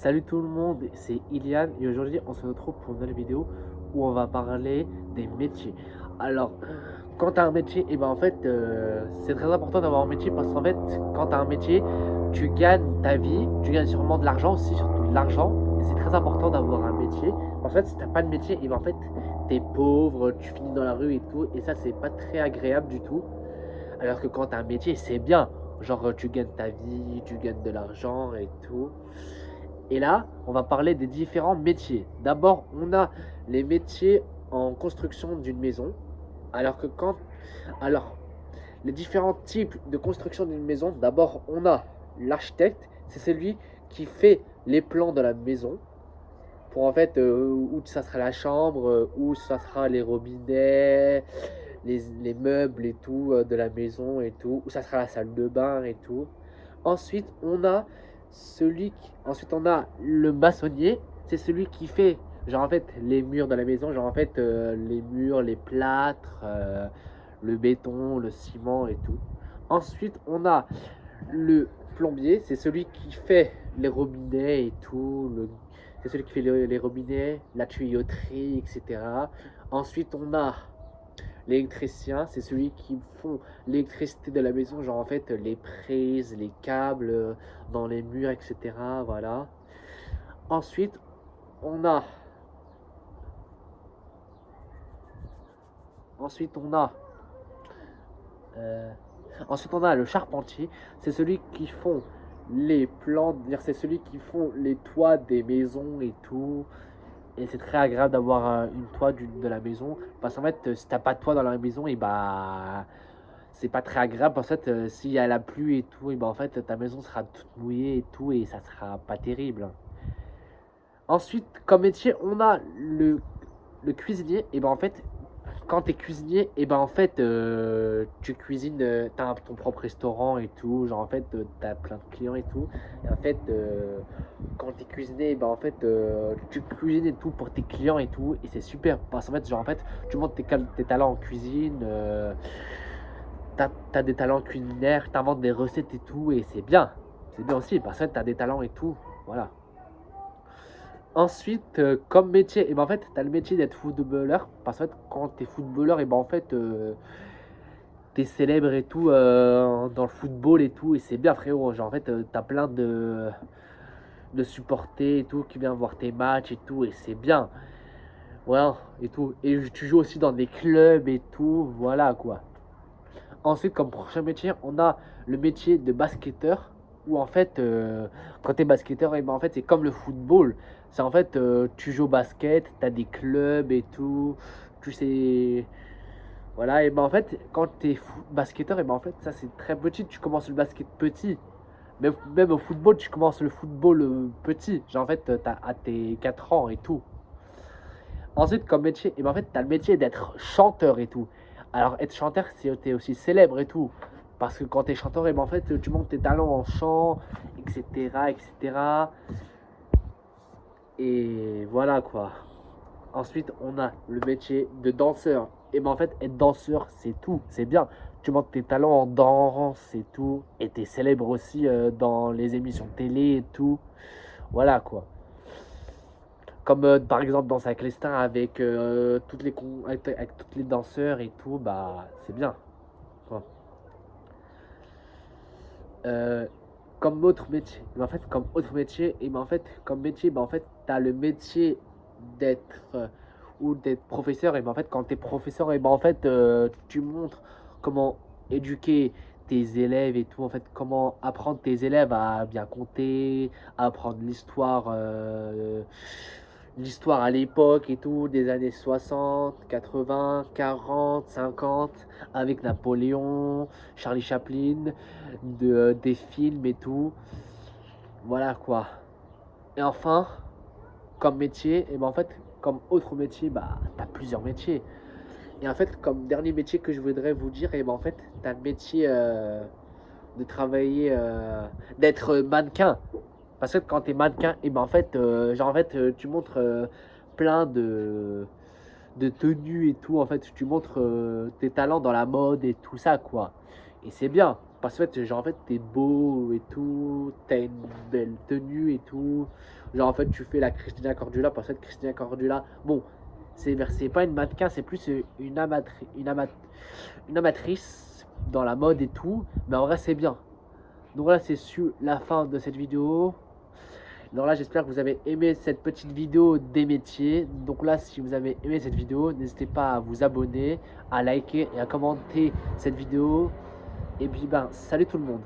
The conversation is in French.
Salut tout le monde, c'est Ilian et aujourd'hui on se retrouve pour une nouvelle vidéo où on va parler des métiers. Alors, quand tu as un métier, et ben en fait c'est très important d'avoir un métier parce qu'en fait quand tu as un métier, tu gagnes ta vie, tu gagnes sûrement de l'argent aussi, surtout de l'argent. Et c'est très important d'avoir un métier. En fait, si t'as pas de métier, et ben en fait t'es pauvre, tu finis dans la rue et tout, et ça c'est pas très agréable du tout. Alors que quand tu as un métier, c'est bien. Genre tu gagnes ta vie, tu gagnes de l'argent et tout. Et là, on va parler des différents métiers. D'abord, on a les métiers en construction d'une maison. Alors que quand... Alors, les différents types de construction d'une maison, d'abord, on a l'architecte. C'est celui qui fait les plans de la maison. Pour en fait, où ça sera la chambre, où ça sera les robinets, les meubles et tout de la maison et tout. Où ça sera la salle de bain et tout. Ensuite, on a le maçonnier. C'est celui qui fait, genre en fait, les murs de la maison. Genre en fait, les murs, les plâtres, le béton, le ciment et tout. Ensuite, on a le plombier. C'est celui qui fait les robinets et tout. C'est celui qui fait les robinets, la tuyauterie, etc. Ensuite, on a l'électricien, c'est celui qui font l'électricité de la maison, genre en fait les prises, les câbles dans les murs, etc. Voilà. Ensuite, on a, ensuite on a, euh, ensuite on a le charpentier, c'est celui qui font les plans, c'est celui qui font les toits des maisons et tout. Et c'est très agréable d'avoir une toit de la maison. Parce qu'en fait, si t'as pas de toit dans la maison, et bah c'est pas très agréable. En fait, s'il y a la pluie et tout, et bah en fait ta maison sera toute mouillée et tout, et ça sera pas terrible. Ensuite, comme métier, on a le cuisinier. Et ben en fait, quand t'es cuisinier, et ben en fait, tu cuisines, t'as ton propre restaurant et tout. Genre en fait, t'as plein de clients et tout. Et en fait, quand t'es cuisinier, et ben en fait, tu cuisines et tout pour tes clients et tout. Et c'est super. Parce qu'en fait, genre en fait, tu montres tes talents en cuisine. T'as des talents culinaires, t'inventes des recettes et tout. Et c'est bien. C'est bien aussi. Parce que t'as des talents et tout. Voilà. Ensuite, comme métier, et ben en fait, tu as le métier d'être footballeur. Parce que en fait, quand tu es footballeur, et ben en fait, tu es célèbre et tout dans le football et tout. Et c'est bien, frérot. Genre, en fait, tu as plein de supporters et tout qui viennent voir tes matchs et tout. Et c'est bien. Voilà, et tout. Et tu joues aussi dans des clubs et tout. Voilà, quoi. Ensuite, comme prochain métier, on a le métier de basketteur. Où en fait, quand tu es basketteur, et ben en fait, c'est comme le football. C'est en fait, tu joues au basket, tu as des clubs et tout. Tu sais. Voilà, et ben en fait, quand tu es basketteur, et ben en fait, ça c'est très petit. Tu commences le basket petit. Même au football, tu commences le football petit. Genre en fait, t'as à tes 4 ans et tout. Ensuite, comme métier, et ben en fait, tu as le métier d'être chanteur et tout. Alors, être chanteur, c'est t'es aussi célèbre et tout. Parce que quand tu es chanteur, et ben en fait, tu montes tes talents en chant, etc., etc. Et voilà quoi. Ensuite, on a le métier de danseur. Et ben en fait, être danseur, c'est tout, c'est bien. Tu montes tes talents en danse et tout. Et t'es célèbre aussi dans les émissions de télé et tout. Voilà quoi. Comme par exemple dans sa clandestin avec, avec toutes les danseurs et tout, bah c'est bien. Quoi. Euh, comme autre métier, en fait, comme autre métier, et ben en fait, comme métier, ben en fait, t'as le métier d'être ou d'être professeur, et ben en fait, quand t'es professeur, et ben en fait, tu montres comment éduquer tes élèves et tout, en fait, comment apprendre tes élèves à bien compter, à apprendre l'histoire à l'époque et tout, des années 60, 80, 40, 50, avec Napoléon, Charlie Chaplin, des films et tout. Voilà quoi. Et enfin, comme métier, et ben en fait, comme autre métier, bah t'as plusieurs métiers. Et en fait, comme dernier métier que je voudrais vous dire, et ben en fait, t'as le métier de travailler, d'être mannequin. Parce que quand t'es mannequin, et ben en fait, genre en fait, tu montres plein de tenues et tout. En fait, tu montres tes talents dans la mode et tout ça, quoi. Et c'est bien. Parce que en fait, genre, en fait, t'es beau et tout, t'as une belle tenue et tout. Genre, en fait, tu fais la Christina Cordula, parce que Christina Cordula, bon, c'est pas une mannequin, c'est plus une amatrice dans la mode et tout. Mais en vrai, c'est bien. Donc voilà, c'est sur la fin de cette vidéo. Donc là, j'espère que vous avez aimé cette petite vidéo des métiers. Donc là, si vous avez aimé cette vidéo, n'hésitez pas à vous abonner, à liker et à commenter cette vidéo. Et puis, ben, salut tout le monde.